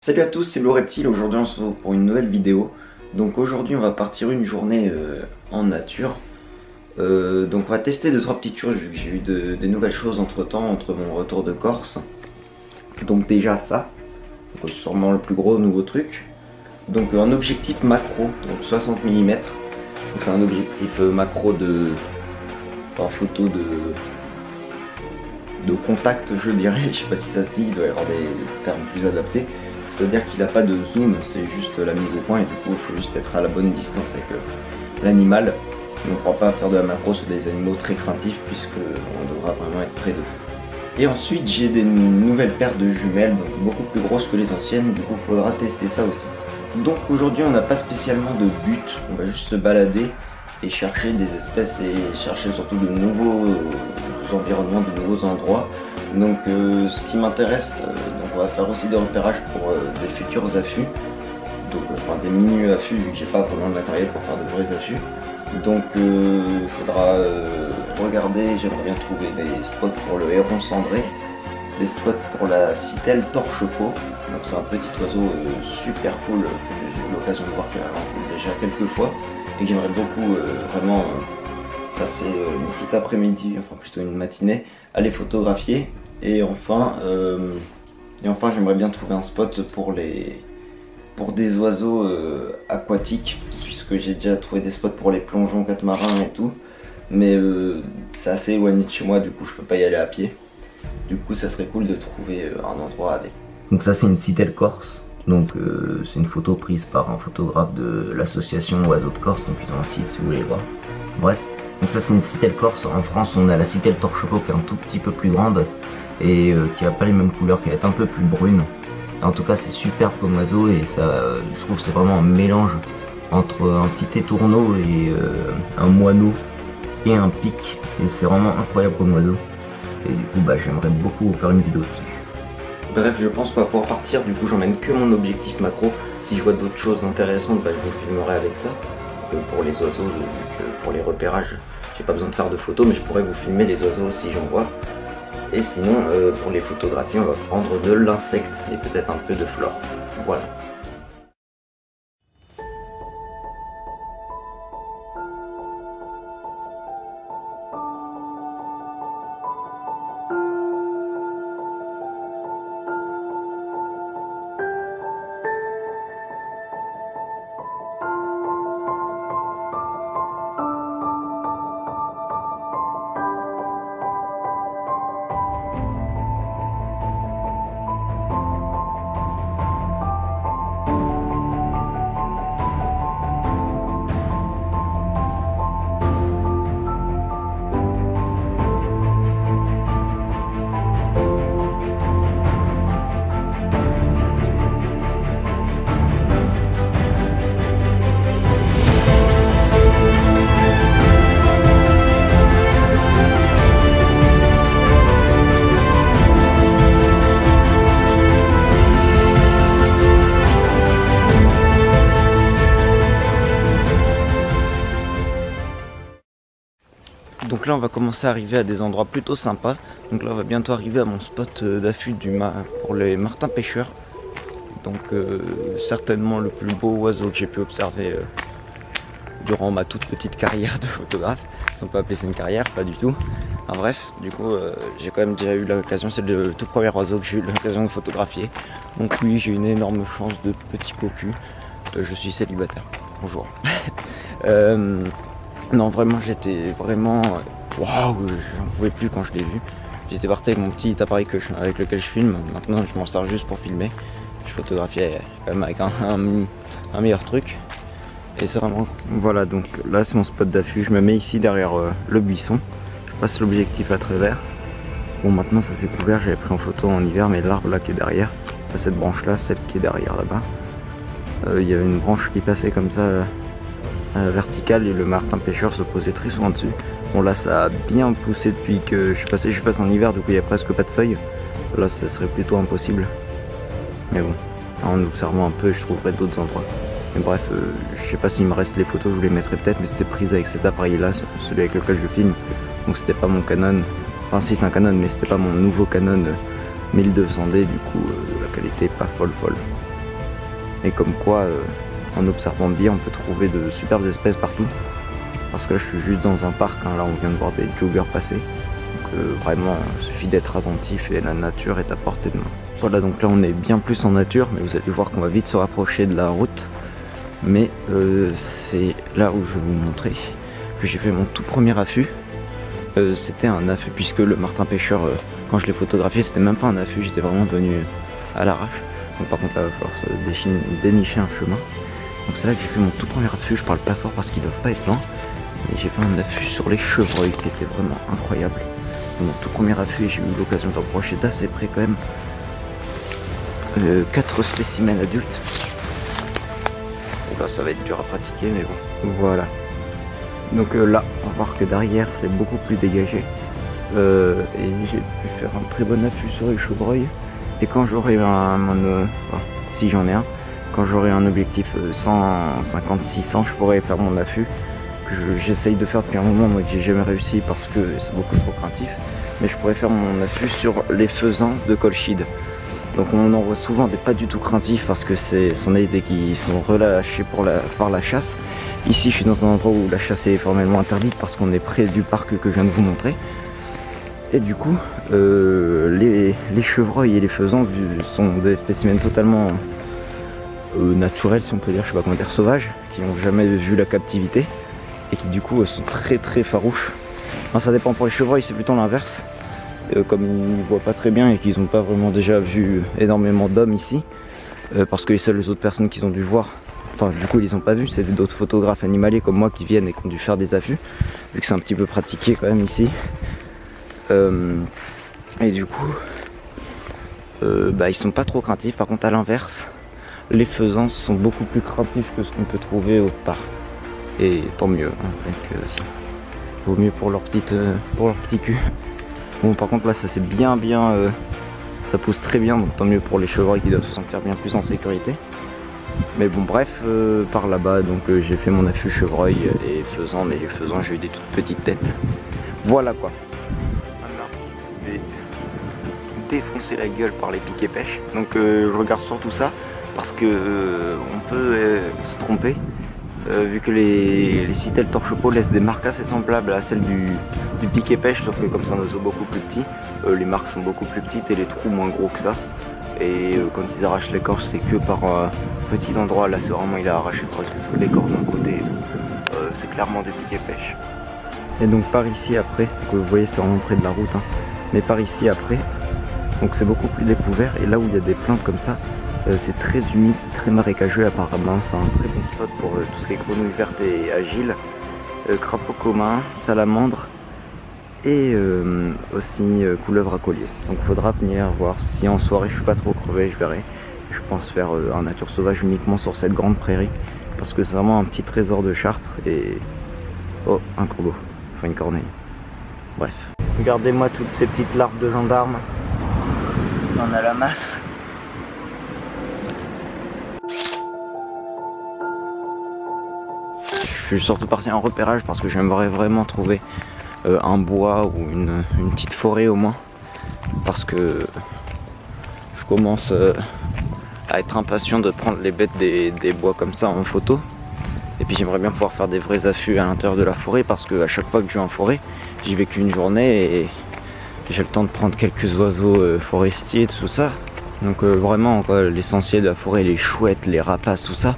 Salut à tous, c'est Blue Reptile. Aujourd'hui on se retrouve pour une nouvelle vidéo. Donc aujourd'hui on va partir une journée en nature. Donc on va tester 2-3 petites choses vu que j'ai eu des nouvelles choses entre temps, entre mon retour de Corse. Donc déjà ça, donc sûrement le plus gros nouveau truc. Donc un objectif macro, donc 60 mm. Donc c'est un objectif macro en photo de contact, je dirais. Je sais pas si ça se dit, il doit y avoir des termes plus adaptés. C'est-à-dire qu'il n'a pas de zoom, c'est juste la mise au point et du coup il faut juste être à la bonne distance avec l'animal. On ne pourra pas faire de la macro sur des animaux très craintifs puisqu'on devra vraiment être près d'eux. Et ensuite j'ai des nouvelles paires de jumelles, donc beaucoup plus grosses que les anciennes, du coup il faudra tester ça aussi. Donc aujourd'hui on n'a pas spécialement de but, on va juste se balader et chercher des espèces et chercher surtout de nouveaux environnements, de nouveaux endroits. Donc ce qui m'intéresse, donc on va faire aussi des repérages pour des futurs affûts, donc enfin des mini affûts vu que j'ai pas vraiment le matériel pour faire de vrais affûts. Donc il faudra regarder, j'aimerais bien trouver des spots pour le héron cendré, des spots pour la citelle torche-peau. Donc c'est un petit oiseau super cool que j'ai eu l'occasion de voir déjà quelques fois et que j'aimerais beaucoup vraiment passer une petite après-midi, enfin plutôt une matinée, à les photographier. Et enfin j'aimerais bien trouver un spot pour des oiseaux aquatiques, puisque j'ai déjà trouvé des spots pour les plongeons catamarans et tout, mais c'est assez éloigné de chez moi, du coup je peux pas y aller à pied. Du coup ça serait cool de trouver un endroit avec. Donc ça c'est une citelle corse, donc c'est une photo prise par un photographe de l'association Oiseaux de Corse, donc ils ont un site si vous voulez voir. Bref, donc ça c'est une citelle corse. En France on a la citelle torche-peau qui est un tout petit peu plus grande et qui a pas les mêmes couleurs, qui va être un peu plus brune. En tout cas c'est superbe comme oiseau et ça, je trouve que c'est vraiment un mélange entre un petit étourneau et un moineau et un pic, et c'est vraiment incroyable comme oiseau. Et du coup j'aimerais beaucoup vous faire une vidéo dessus. Bref, je pense qu'on va pouvoir partir, du coup j'emmène que mon objectif macro. Si je vois d'autres choses intéressantes, je vous filmerai avec ça. Pour les oiseaux, vu que pour les repérages, j'ai pas besoin de faire de photos, mais je pourrais vous filmer les oiseaux si j'en vois. Et sinon, pour les photographies, on va prendre de l'insecte et peut-être un peu de flore. Voilà. Donc là on va commencer à arriver à des endroits plutôt sympas. Donc là on va bientôt arriver à mon spot d'affût pour les martins pêcheurs. Donc certainement le plus beau oiseau que j'ai pu observer durant ma toute petite carrière de photographe. Si on peut appeler ça une carrière, pas du tout. Enfin, bref, du coup j'ai quand même déjà eu l'occasion, c'est le tout premier oiseau que j'ai eu l'occasion de photographier. Donc oui, j'ai une énorme chance de petit cocu. Je suis célibataire. Bonjour. Non, vraiment, j'étais vraiment... Waouh, j'en pouvais plus quand je l'ai vu. J'étais parti avec mon petit appareil avec lequel je filme. Maintenant, je m'en sers juste pour filmer. Je photographiais quand même avec un meilleur truc. Et c'est vraiment... Voilà, donc là, c'est mon spot d'affût. Je me mets ici derrière le buisson. Je passe l'objectif à travers. Bon, maintenant, ça s'est couvert. J'avais pris en photo en hiver, mais l'arbre là qui est derrière, enfin, cette branche-là, celle qui est derrière là-bas, il y avait une branche qui passait comme ça... verticale, et le martin pêcheur se posait très souvent dessus. Bon là ça a bien poussé depuis que je passe en hiver, du coup il n'y a presque pas de feuilles. Là ça serait plutôt impossible. Mais bon, en observant un peu je trouverai d'autres endroits. Mais bref, je sais pas s'il me reste les photos, je vous les mettrai peut-être, mais c'était prise avec cet appareil là, celui avec lequel je filme. Donc c'était pas mon Canon, enfin si c'est un Canon, mais c'était pas mon nouveau Canon 1200D, du coup la qualité est pas folle. Et comme quoi, en observant bien, on peut trouver de superbes espèces partout. Parce que là, je suis juste dans un parc, hein, là on vient de voir des joggers passer. Donc vraiment, il suffit d'être attentif et la nature est à portée de main. Voilà, donc là on est bien plus en nature, mais vous allez voir qu'on va vite se rapprocher de la route. Mais c'est là où je vais vous montrer que j'ai fait mon tout premier affût. C'était un affût puisque le martin pêcheur, quand je l'ai photographié, c'était même pas un affût, j'étais vraiment venu à l'arrache. Donc par contre là, il va falloir dénicher un chemin. Donc c'est là que j'ai fait mon tout premier affût, je parle pas fort parce qu'ils doivent pas être loin. Et j'ai fait un affût sur les chevreuils qui était vraiment incroyable. C'est mon tout premier affût et j'ai eu l'occasion d'approcher d'assez près quand même 4 spécimens adultes. Là ça va être dur à pratiquer mais bon, voilà. Donc là on va voir que derrière c'est beaucoup plus dégagé et j'ai pu faire un très bon affût sur les chevreuils. Et quand j'aurai si j'en ai un, quand j'aurai un objectif 150-600, je pourrai faire mon affût que j'essaye de faire depuis un moment mais que j'ai jamais réussi parce que c'est beaucoup trop craintif. Mais je pourrais faire mon affût sur les faisans de Colchide. Donc on en voit souvent des pas du tout craintifs parce que c'en est des qui sont relâchés par la chasse. Ici je suis dans un endroit où la chasse est formellement interdite parce qu'on est près du parc que je viens de vous montrer. Et du coup les chevreuils et les faisans sont des spécimens totalement naturels, si on peut dire, je sais pas comment dire, sauvages, qui n'ont jamais vu la captivité et qui du coup sont très très farouches. Enfin, ça dépend, pour les chevreuils c'est plutôt l'inverse. Comme ils ne voient pas très bien et qu'ils n'ont pas vraiment déjà vu énormément d'hommes ici, parce que les seules autres personnes qu'ils ont dû voir, enfin du coup ils les ont pas vus, c'est d'autres photographes animaliers comme moi qui viennent et qui ont dû faire des affûts, vu que c'est un petit peu pratiqué quand même ici. Et du coup, ils sont pas trop craintifs. Par contre à l'inverse, les faisans sont beaucoup plus craintifs que ce qu'on peut trouver autre part. Et tant mieux, hein, vaut mieux pour leur petit cul. Bon par contre là ça c'est bien ça pousse très bien, donc tant mieux pour les chevreuils qui doivent se sentir bien plus en sécurité. Mais bon bref, par là-bas donc j'ai fait mon affût chevreuil et faisans, mais les faisans j'ai eu des toutes petites têtes. Voilà quoi. Un arbre qui s'est fait défoncer la gueule par les piquets pêche. Donc je regarde surtout ça parce que on peut se tromper. Vu que les citelles torche-peau laissent des marques assez semblables à celles du piquet pêche, sauf que comme c'est un oiseau beaucoup plus petit, les marques sont beaucoup plus petites et les trous moins gros que ça. Et quand ils arrachent l'écorce, c'est que par petits endroits. Là c'est vraiment, il a arraché presque l'écorce d'un côté et tout. C'est clairement du piquet pêche. Et donc par ici après, donc, vous voyez c'est vraiment près de la route, hein, mais par ici après, donc c'est beaucoup plus découvert. Et là où il y a des plantes comme ça, c'est très humide, c'est très marécageux apparemment, c'est un très bon spot pour tout ce qui est grenouilles vertes et agiles, crapaud commun, salamandre et aussi couleuvre à collier. Donc il faudra venir voir si en soirée je suis pas trop crevé, je verrai. Je pense faire un nature sauvage uniquement sur cette grande prairie parce que c'est vraiment un petit trésor de Chartres et... Oh, un corbeau, enfin une corneille. Bref. Regardez-moi toutes ces petites larves de gendarmes. Il y en a la masse. Je suis surtout parti en repérage parce que j'aimerais vraiment trouver un bois ou une petite forêt au moins, parce que je commence à être impatient de prendre les bêtes des bois comme ça en photo. Et puis j'aimerais bien pouvoir faire des vrais affûts à l'intérieur de la forêt, parce que à chaque fois que je vais en forêt, j'y vais qu'une journée et j'ai le temps de prendre quelques oiseaux forestiers, tout ça. Donc vraiment l'essentiel de la forêt, les chouettes, les rapaces, tout ça,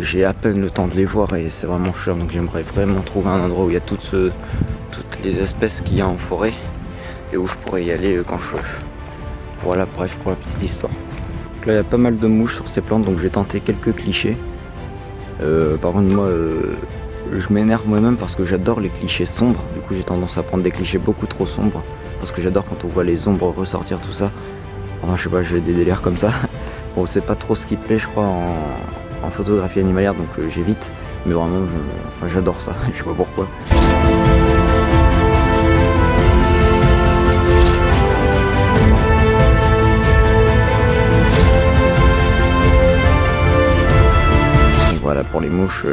j'ai à peine le temps de les voir et c'est vraiment cher. Donc j'aimerais vraiment trouver un endroit où il y a toutes les espèces qu'il y a en forêt et où je pourrais y aller quand je veux. Voilà, bref, pour la petite histoire. Donc là il y a pas mal de mouches sur ces plantes, donc j'ai tenté quelques clichés. Par contre moi je m'énerve moi-même parce que j'adore les clichés sombres. Du coup j'ai tendance à prendre des clichés beaucoup trop sombres parce que j'adore quand on voit les ombres ressortir, tout ça. Enfin je sais pas, j'ai des délires comme ça. Bon, c'est pas trop ce qui plaît je crois en photographie animalière, donc j'évite, mais vraiment j'adore ça, je sais pas pourquoi. Donc voilà, pour les mouches,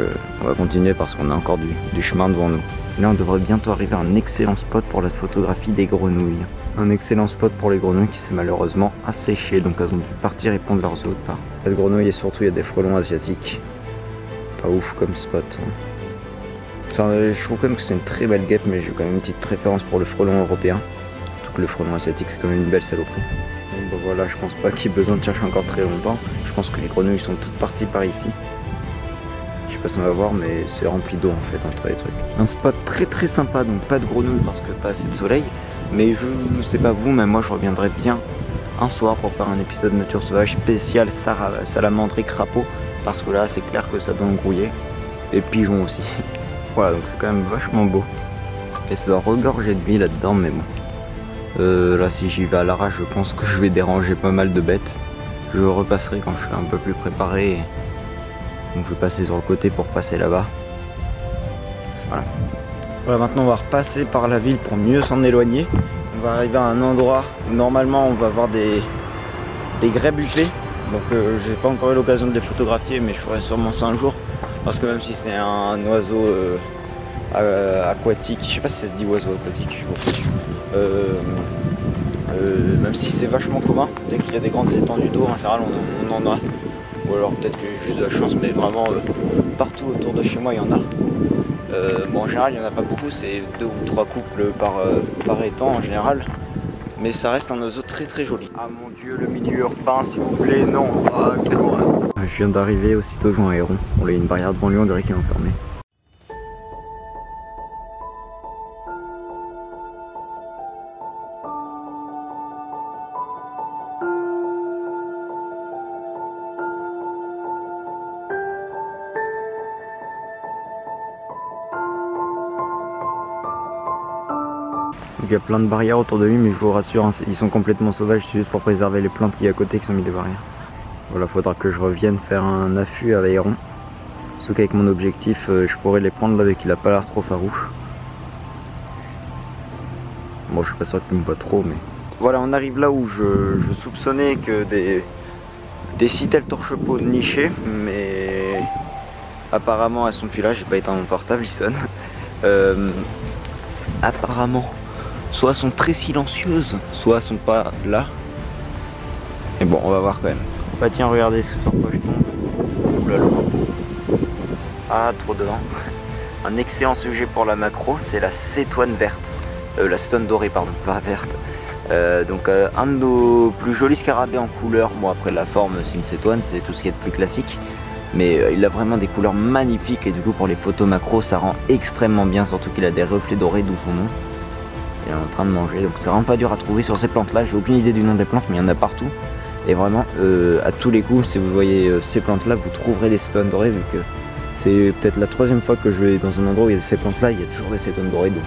on va continuer parce qu'on a encore du chemin devant nous. Là on devrait bientôt arriver à un excellent spot pour la photographie des grenouilles. Un excellent spot pour les grenouilles qui s'est malheureusement asséché, donc elles ont dû partir et pondre leurs œufs autre part. Pas de grenouilles et surtout il y a des frelons asiatiques. Pas ouf comme spot. Je trouve quand même que c'est une très belle guêpe, mais j'ai quand même une petite préférence pour le frelon européen. Surtout que le frelon asiatique c'est quand même une belle saloperie. Donc bah voilà, je pense pas qu'il y ait besoin de chercher encore très longtemps. Je pense que les grenouilles sont toutes parties par ici. Je sais pas si on va voir, mais c'est rempli d'eau en fait entre les trucs. Un spot très sympa, donc pas de grenouilles parce que pas assez de soleil. Mais je sais pas vous, mais moi je reviendrai bien un soir pour faire un épisode nature sauvage spécial salamandre et crapaud. Parce que là c'est clair que ça doit me grouiller. Et pigeons aussi. Voilà, donc c'est quand même vachement beau. Et ça doit regorger de vie là-dedans, mais bon. Là si j'y vais à l'arrache, je pense que je vais déranger pas mal de bêtes. Je repasserai quand je serai un peu plus préparé. Donc je vais passer sur le côté pour passer là-bas. Voilà. Voilà, maintenant on va repasser par la ville pour mieux s'en éloigner. On va arriver à un endroit où normalement on va avoir des grèbes huppées. Donc j'ai pas encore eu l'occasion de les photographier, mais je ferai sûrement ça un jour. Parce que même si c'est un oiseau aquatique, je sais pas si ça se dit oiseau aquatique, je sais pas. Même si c'est vachement commun, dès qu'il y a des grandes étendues d'eau en général on en a. Ou alors peut-être que j'ai juste de la chance, mais vraiment partout autour de chez moi il y en a. Bon, en général il n'y en a pas beaucoup, c'est 2 ou 3 couples par étang en général. Mais ça reste un oiseau très joli. Ah mon dieu, le milieu urbain s'il vous plaît, non. Ah, quelle horreur. Je viens d'arriver, aussitôt je vois un héron. Bon, là il y a une barrière devant lui, on dirait qu'il est enfermé. Donc il y a plein de barrières autour de lui, mais je vous rassure, hein, ils sont complètement sauvages, c'est juste pour préserver les plantes qui y a à côté qui sont mis des barrières. Voilà, faudra que je revienne faire un affût à l'héron. Sauf qu'avec mon objectif, je pourrais les prendre là, avec il a pas l'air trop farouche. Bon, je suis pas sûr qu'il me voit trop, mais... Voilà, on arrive là où je soupçonnais que des citelles torche-peau nichées, mais... Apparemment elles sont plus là, j'ai pas éteint mon portable, il sonne. Apparemment... Soit elles sont très silencieuses, soit elles sont pas là. Mais bon, on va voir quand même. Bah tiens, regardez ce sur quoi je tombe. Oulala. Ah, trop devant. Un excellent sujet pour la macro, c'est la cétoine verte. La cétoine dorée, pardon, pas verte. Donc un de nos plus jolis scarabées en couleur. Bon, après la forme, c'est une cétoine, c'est tout ce qui est de plus classique. Mais il a vraiment des couleurs magnifiques et du coup pour les photos macro, ça rend extrêmement bien, surtout qu'il a des reflets dorés, d'où son nom. Il est en train de manger, donc c'est vraiment pas dur à trouver sur ces plantes là. J'ai aucune idée du nom des plantes, mais il y en a partout. Et vraiment, à tous les coups, si vous voyez ces plantes là, vous trouverez des cétoines dorées, vu que c'est peut-être la 3e fois que je vais dans un endroit où il y a ces plantes là, il y a toujours des cétoines dorées, donc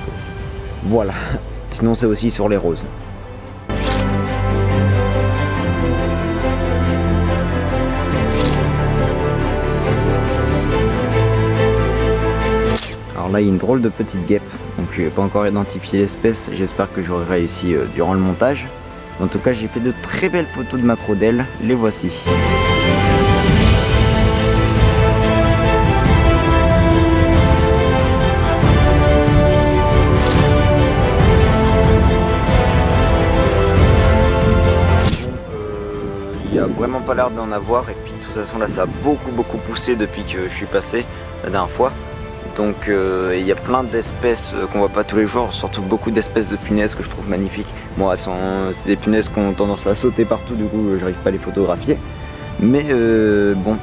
voilà. Sinon c'est aussi sur les roses. Alors là il y a une drôle de petite guêpe, donc je n'ai pas encore identifié l'espèce, j'espère que j'aurai réussi durant le montage. En tout cas j'ai fait de très belles photos de macro d'elle, les voici. Il n'y a vraiment pas l'air d'en avoir, et puis de toute façon là ça a beaucoup poussé depuis que je suis passé la dernière fois. Donc il y a plein d'espèces qu'on voit pas tous les jours, surtout beaucoup d'espèces de punaises que je trouve magnifiques. Bon, c'est des punaises qui ont tendance à sauter partout, du coup j'arrive pas à les photographier. Mais bon,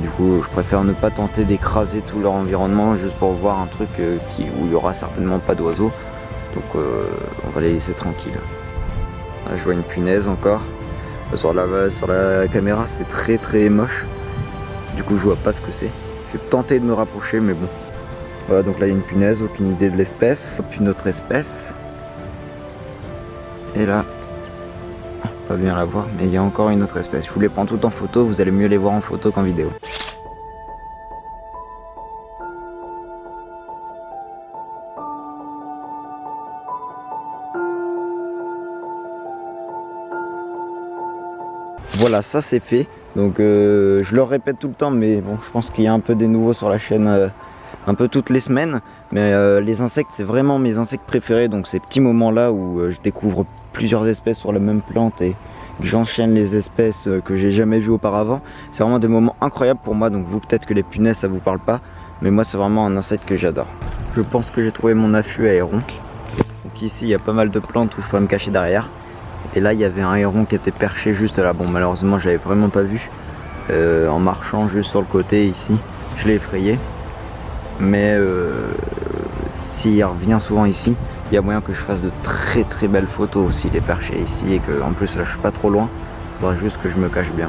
du coup je préfère ne pas tenter d'écraser tout leur environnement juste pour voir un truc où il y aura certainement pas d'oiseaux. Donc on va les laisser tranquilles. Là, je vois une punaise encore. Sur la caméra c'est très moche. Du coup je vois pas ce que c'est. Je vais tenter de me rapprocher, mais bon. Voilà, donc là il y a une punaise, aucune idée de l'espèce. Puis une autre espèce. Et là, pas bien la voir, mais il y a encore une autre espèce. Je vous les prends toutes en photo, vous allez mieux les voir en photo qu'en vidéo. Voilà, ça c'est fait. Donc je le répète tout le temps, mais bon, je pense qu'il y a un peu des nouveaux sur la chaîne un peu toutes les semaines. Mais les insectes, c'est vraiment mes insectes préférés. Donc ces petits moments là où je découvre plusieurs espèces sur la même plante et j'enchaîne les espèces que j'ai jamais vues auparavant. C'est vraiment des moments incroyables pour moi. Donc vous, peut-être que les punaises ça vous parle pas, mais moi c'est vraiment un insecte que j'adore. Je pense que j'ai trouvé mon affût à héron. Donc ici il y a pas mal de plantes où je pourrais me cacher derrière. Et là il y avait un héron qui était perché juste là. Bon, malheureusement je l'avais vraiment pas vu en marchant juste sur le côté ici. Je l'ai effrayé. Mais s'il revient souvent ici, il y a moyen que je fasse de très très belles photos s'il est perché ici et que en plus là je suis pas trop loin. Il faudra juste que je me cache bien.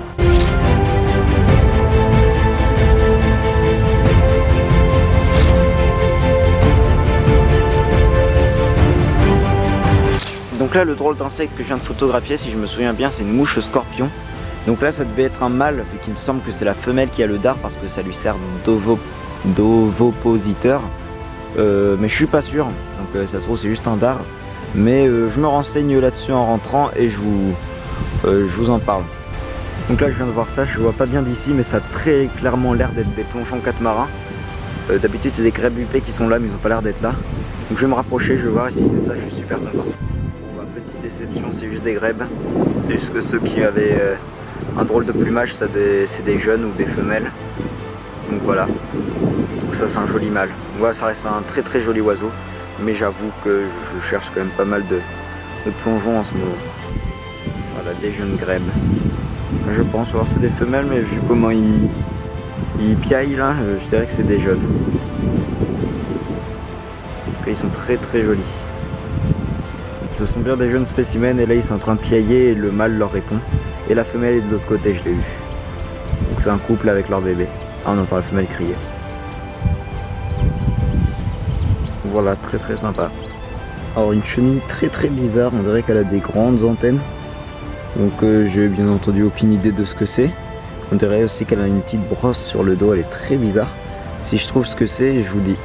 Donc là le drôle d'insecte que je viens de photographier, si je me souviens bien, c'est une mouche scorpion. Donc là ça devait être un mâle vu qu'il me semble que c'est la femelle qui a le dard parce que ça lui sert d'ovopositeur. Mais je suis pas sûr, donc ça se trouve c'est juste un dard. Mais je me renseigne là-dessus en rentrant et je vous en parle. Donc là je viens de voir ça, je vois pas bien d'ici mais ça a très clairement l'air d'être des plongeons catamarans. D'habitude c'est des grèbes huppées qui sont là mais ils ont pas l'air d'être là. Donc je vais me rapprocher, je vais voir et si c'est ça, je suis super content. Bon, bah, petite déception, c'est juste des grèbes. C'est juste que ceux qui avaient un drôle de plumage, c'est des jeunes ou des femelles. Donc voilà. Donc ça c'est un joli mâle. Donc voilà, ça reste un très très joli oiseau. Mais j'avoue que je cherche quand même pas mal de plongeons en ce moment. Voilà, des jeunes grèbes. Je pense, alors c'est des femelles, mais vu comment ils piaillent là, je dirais que c'est des jeunes. Donc ils sont très très jolis. Ce sont bien des jeunes spécimens et là ils sont en train de piailler et le mâle leur répond. Et la femelle est de l'autre côté, je l'ai vu. Donc c'est un couple avec leur bébé. Ah, on entend la femelle crier. Voilà, très très sympa. Alors une chenille très très bizarre, on dirait qu'elle a des grandes antennes. Donc j'ai bien entendu aucune idée de ce que c'est. On dirait aussi qu'elle a une petite brosse sur le dos, elle est très bizarre. Si je trouve ce que c'est, je vous dis.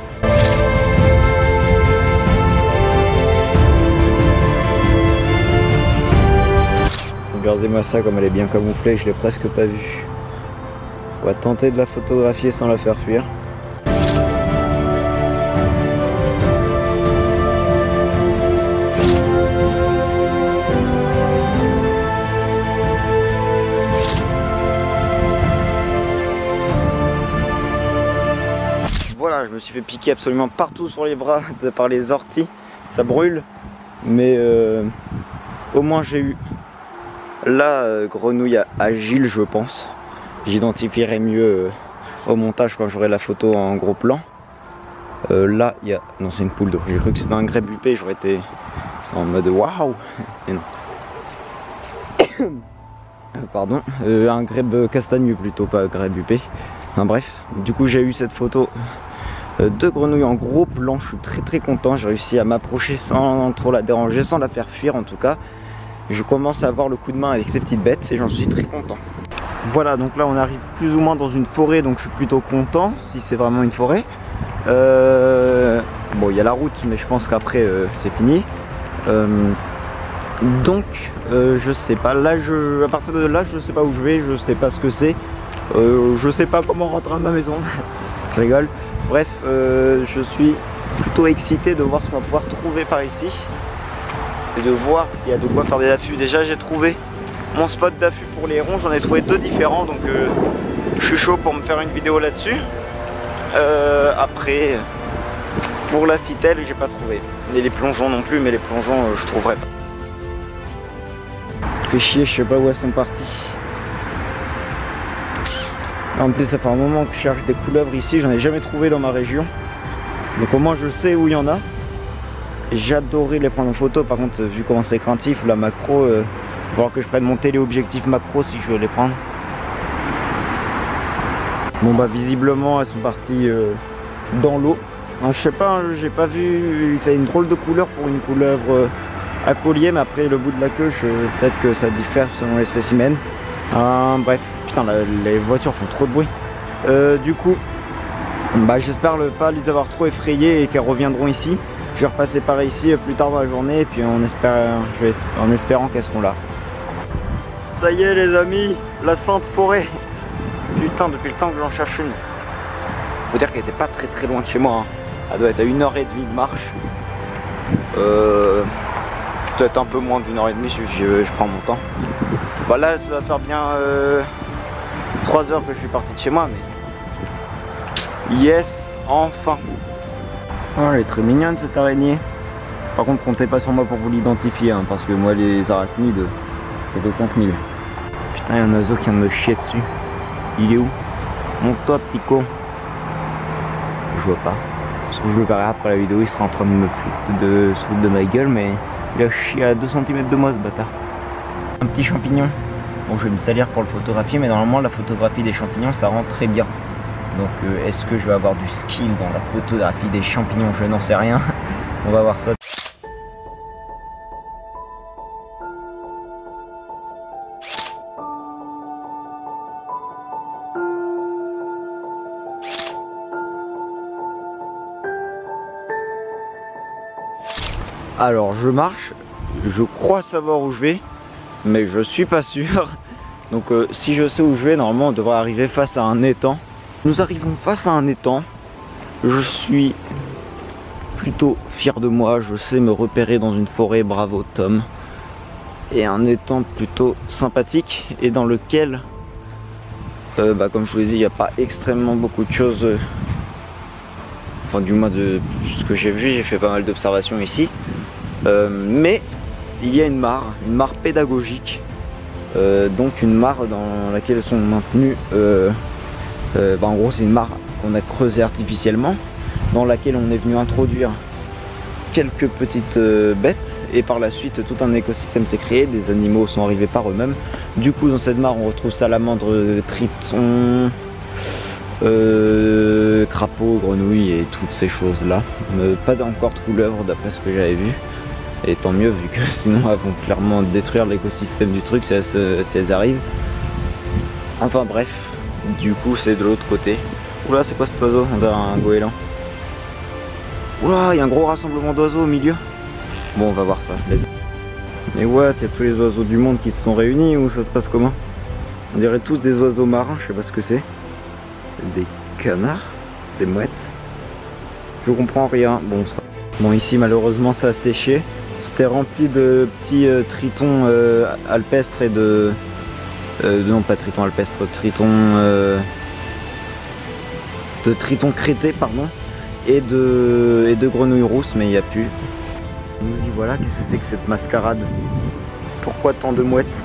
Regardez-moi ça comme elle est bien camouflée, je l'ai presque pas vue. On va tenter de la photographier sans la faire fuir. Voilà, je me suis fait piquer absolument partout sur les bras par les orties, ça brûle, mais au moins j'ai eu la grenouille agile, je pense. J'identifierai mieux au montage quand j'aurai la photo en gros plan. Là, il y a... Non, c'est une poule d'eau. J'ai cru que c'était un grèbe huppé, j'aurais été en mode waouh. Et non. Pardon. Un grèbe castagneux plutôt, pas grèbe huppé. Enfin bref, du coup j'ai eu cette photo de grenouille en gros plan. Je suis très très content. J'ai réussi à m'approcher sans trop la déranger, sans la faire fuir en tout cas. Je commence à avoir le coup de main avec ces petites bêtes et j'en suis très content. Voilà, donc là on arrive plus ou moins dans une forêt, donc je suis plutôt content si c'est vraiment une forêt. Bon, il y a la route, mais je pense qu'après c'est fini. Donc je sais pas, là à partir de là je sais pas où je vais, je sais pas ce que c'est, je sais pas comment rentrer à ma maison. Je rigole. Bref, je suis plutôt excité de voir ce qu'on va pouvoir trouver par ici et de voir s'il y a de quoi faire des affûts. Déjà j'ai trouvé mon spot d'affût pour les hérons, j'en ai trouvé deux différents, donc je suis chaud pour me faire une vidéo là-dessus. Après, pour la citelle, j'ai pas trouvé. Et les plongeons non plus, mais les plongeons, je trouverai pas. Fait chier, je sais pas où elles sont parties. En plus, ça fait un moment que je cherche des couleuvres ici, j'en ai jamais trouvé dans ma région. Donc au moins je sais où il y en a. J'adorais les prendre en photo, par contre, vu comment c'est craintif, la macro, il va falloir que je prenne mon téléobjectif macro si je veux les prendre. Bon bah visiblement elles sont parties dans l'eau. Je sais pas, j'ai pas vu, ça a une drôle de couleur pour une couleuvre à collier, mais après le bout de la queue, peut-être que ça diffère selon les spécimens. Bref, putain les voitures font trop de bruit. Du coup, bah, j'espère ne pas les avoir trop effrayées et qu'elles reviendront ici. Je vais repasser par ici plus tard dans la journée et puis en espérant qu'elles seront là. Ça y est les amis, la sainte forêt. Putain, depuis le temps que j'en cherche une. Faut dire qu'elle était pas très loin de chez moi, hein. Elle doit être à 1h30 de marche. Peut-être un peu moins d'1h30 si je prends mon temps. Bah là ça va faire bien 3 heures que je suis parti de chez moi, mais yes, enfin. Oh, elle est très mignonne cette araignée. Par contre comptez pas sur moi pour vous l'identifier, hein, parce que moi les arachnides ça fait 5000. Putain, il y a un oiseau qui vient de me chier dessus. Il est où? Monte-toi petit con. Je vois pas. Sauf que je le verrai après la vidéo, il sera en train de me foutre de ma gueule, mais il a chié à 2 cm de moi ce bâtard. Un petit champignon. Bon, je vais me salir pour le photographier, mais normalement la photographie des champignons ça rend très bien. Donc est-ce que je vais avoir du skill dans la photographie des champignons? Je n'en sais rien. On va voir ça. Alors je marche, je crois savoir où je vais, mais je suis pas sûr. Donc si je sais où je vais, normalement on devrait arriver face à un étang. Nous arrivons face à un étang. Je suis plutôt fier de moi, je sais me repérer dans une forêt, bravo Tom. Et un étang plutôt sympathique et dans lequel, comme je vous l'ai dit, il n'y a pas extrêmement beaucoup de choses. Enfin du moins de ce que j'ai vu, j'ai fait pas mal d'observations ici. Mais il y a une mare pédagogique, donc une mare dans laquelle sont maintenus, en gros c'est une mare qu'on a creusée artificiellement, dans laquelle on est venu introduire quelques petites bêtes, et par la suite tout un écosystème s'est créé, des animaux sont arrivés par eux-mêmes. Du coup dans cette mare on retrouve salamandres, tritons, crapauds, grenouilles et toutes ces choses là. Pas encore de couleuvres d'après ce que j'avais vu. Et tant mieux vu que sinon elles vont clairement détruire l'écosystème du truc si elles arrivent. Enfin bref, du coup c'est de l'autre côté. Oula, c'est quoi cet oiseau? On dirait un goéland. Oula, il y a un gros rassemblement d'oiseaux au milieu. Bon, on va voir ça. Mais what, il y a tous les oiseaux du monde qui se sont réunis ou ça se passe comment? On dirait tous des oiseaux marins, je sais pas ce que c'est. Des canards? Des mouettes? Je comprends rien. Bon ici malheureusement ça a séché. C'était rempli de petits tritons alpestres et de... non pas tritons alpestres, de tritons crétés pardon, et de grenouilles rousses, mais il n'y a plus. Nous y voilà, qu'est-ce que c'est que cette mascarade? Pourquoi tant de mouettes?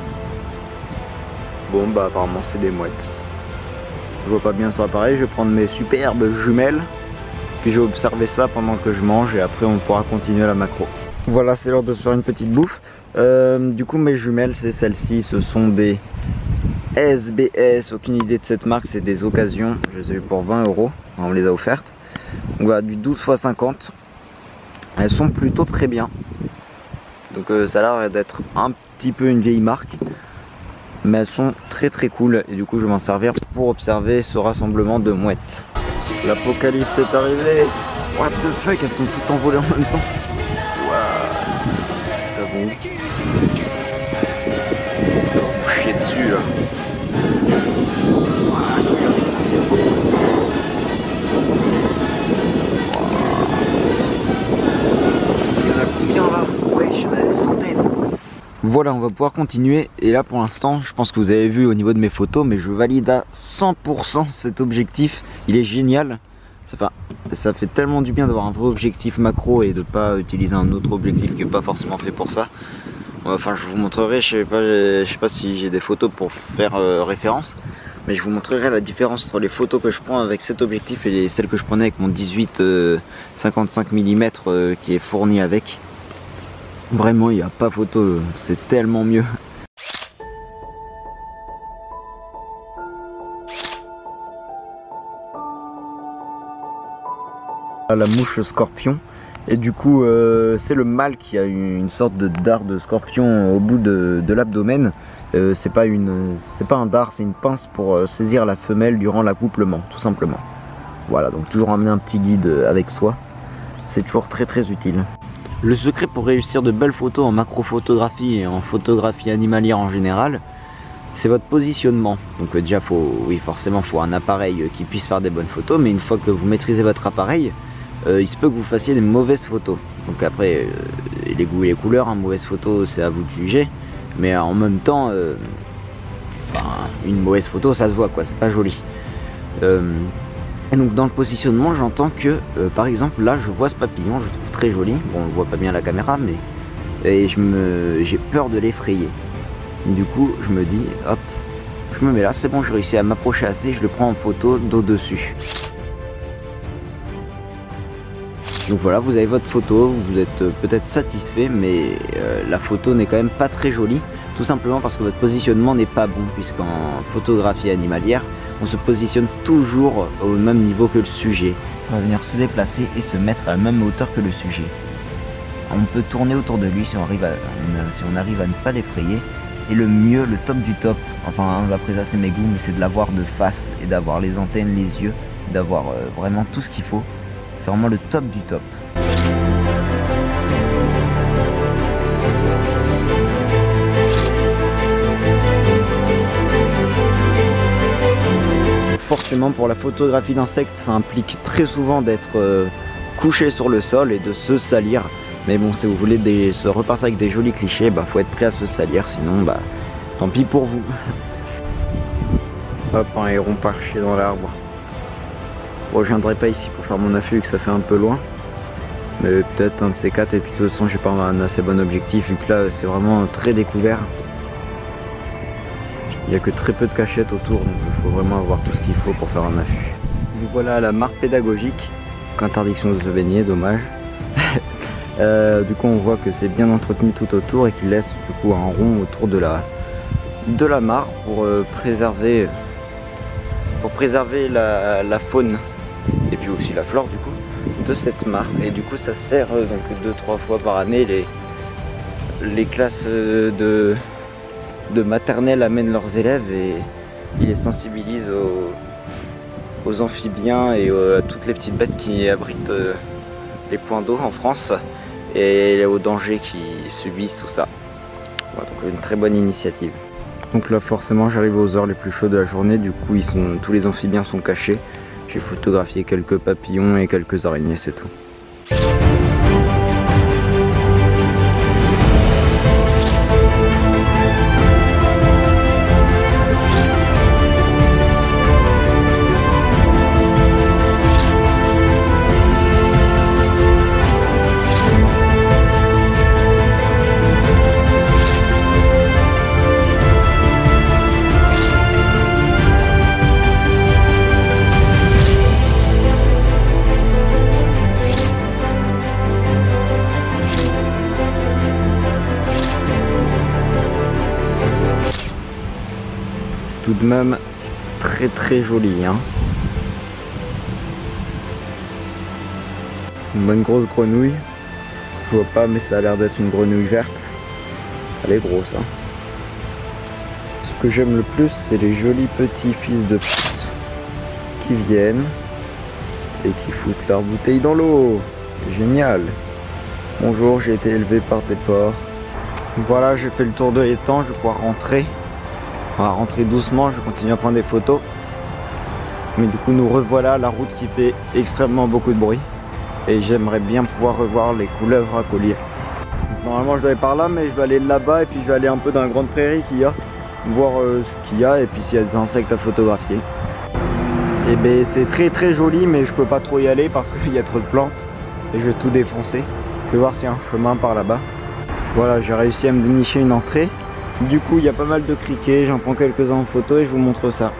Bon bah apparemment c'est des mouettes. Je vois pas bien sur l'appareil, je vais prendre mes superbes jumelles, puis je vais observer ça pendant que je mange et après on pourra continuer la macro. Voilà, c'est l'heure de se faire une petite bouffe. Du coup mes jumelles c'est celles-ci, ce sont des SBS, aucune idée de cette marque, c'est des occasions, je les ai eues pour 20 €, on me les a offertes. Donc voilà, du 12 x 50, elles sont plutôt très bien. Donc ça a l'air d'être un petit peu une vieille marque, mais elles sont très cool et du coup je vais m'en servir pour observer ce rassemblement de mouettes. L'apocalypse est arrivé. What the fuck, elles sont toutes envolées en même temps. Waouh. Vous chier dessus là. C'est beau. Il y en a combien là? Ouais, il y en a des centaines. Voilà, on va pouvoir continuer et là pour l'instant je pense que vous avez vu au niveau de mes photos, mais je valide à 100% cet objectif, il est génial. Ça fait tellement du bien d'avoir un vrai objectif macro et de pas utiliser un autre objectif qui n'est pas forcément fait pour ça. Enfin je vous montrerai, je sais pas si j'ai des photos pour faire référence, mais je vous montrerai la différence entre les photos que je prends avec cet objectif et celles que je prenais avec mon 18 55 mm qui est fourni avec. Vraiment il n'y a pas photo, c'est tellement mieux. La mouche scorpion, et du coup c'est le mâle qui a une sorte de dard de scorpion au bout de l'abdomen. C'est pas un dard, c'est une pince pour saisir la femelle durant l'accouplement tout simplement. Voilà, donc toujours amener un petit guide avec soi, c'est toujours très utile. Le secret pour réussir de belles photos en macrophotographie et en photographie animalière en général, c'est votre positionnement. Donc déjà oui forcément faut un appareil qui puisse faire des bonnes photos, mais une fois que vous maîtrisez votre appareil, il se peut que vous fassiez des mauvaises photos. Donc après les goûts et les couleurs, hein, mauvaise photo c'est à vous de juger, mais en même temps une mauvaise photo ça se voit quoi, c'est pas joli. Et donc dans le positionnement j'entends que par exemple là je vois ce papillon, je le trouve très joli, bon on le voit pas bien à la caméra mais j'ai peur de l'effrayer. Du coup je me dis hop, je me mets là, c'est bon, j'ai réussi à m'approcher assez, je le prends en photo d'au-dessus. Donc voilà, vous avez votre photo, vous êtes peut-être satisfait, mais la photo n'est quand même pas très jolie, tout simplement parce que votre positionnement n'est pas bon, puisqu'en photographie animalière, on se positionne toujours au même niveau que le sujet. On va venir se déplacer et se mettre à la même hauteur que le sujet. On peut tourner autour de lui si on arrive à ne pas l'effrayer. Et le mieux, le top du top, enfin après ça c'est mes goûts, mais c'est de l'avoir de face et d'avoir les antennes, les yeux, d'avoir vraiment tout ce qu'il faut. C'est vraiment le top du top. Forcément pour la photographie d'insectes, ça implique très souvent d'être couché sur le sol et de se salir. Mais bon, si vous voulez se repartir avec des jolis clichés, bah faut être prêt à se salir, sinon bah tant pis pour vous. Hop, un héron perché dans l'arbre. Bon, je viendrai pas ici pour faire mon affût vu que ça fait un peu loin. Mais peut-être un de ces quatre, et puis de toute façon j'ai pas un assez bon objectif vu que là c'est vraiment très découvert. Il n'y a que très peu de cachettes autour, donc il faut vraiment avoir tout ce qu'il faut pour faire un affût. Donc voilà la marque pédagogique, interdiction de se baigner, dommage. Du coup on voit que c'est bien entretenu tout autour et qu'il laisse du coup un rond autour de la mare pour préserver la faune et puis aussi la flore du coup de cette mare. Et du coup ça sert donc 2-3 fois par année, les classes de maternelle amènent leurs élèves et ils les sensibilisent aux amphibiens et à toutes les petites bêtes qui abritent les points d'eau en France et aux dangers qu'ils subissent, tout ça. Voilà, donc une très bonne initiative. Donc là forcément j'arrive aux heures les plus chaudes de la journée, du coup tous les amphibiens sont cachés. J'ai photographié quelques papillons et quelques araignées, c'est tout. Tout de même très joli, hein. Une bonne grosse grenouille. Je vois pas mais ça a l'air d'être une grenouille verte. Elle est grosse, hein. Ce que j'aime le plus c'est les jolis petits fils de pute qui viennent et qui foutent leur bouteille dans l'eau. Génial. Bonjour, j'ai été élevé par des porcs. Voilà, j'ai fait le tour de l'étang, je vais pouvoir rentrer. On va rentrer doucement, je vais continuer à prendre des photos. Mais du coup nous revoilà, la route qui fait extrêmement beaucoup de bruit. Et j'aimerais bien pouvoir revoir les couleuvres à collier. Normalement je dois aller par là, mais je vais aller là-bas et puis je vais aller un peu dans la grande prairie qu'il y a. Voir ce qu'il y a et puis s'il y a des insectes à photographier. Et ben c'est très joli, mais je peux pas trop y aller parce qu'il y a trop de plantes. Et je vais tout défoncer. Je vais voir s'il y a un chemin par là-bas. Voilà, j'ai réussi à me dénicher une entrée. Du coup il y a pas mal de criquets, j'en prends quelques-uns en photo et je vous montre ça.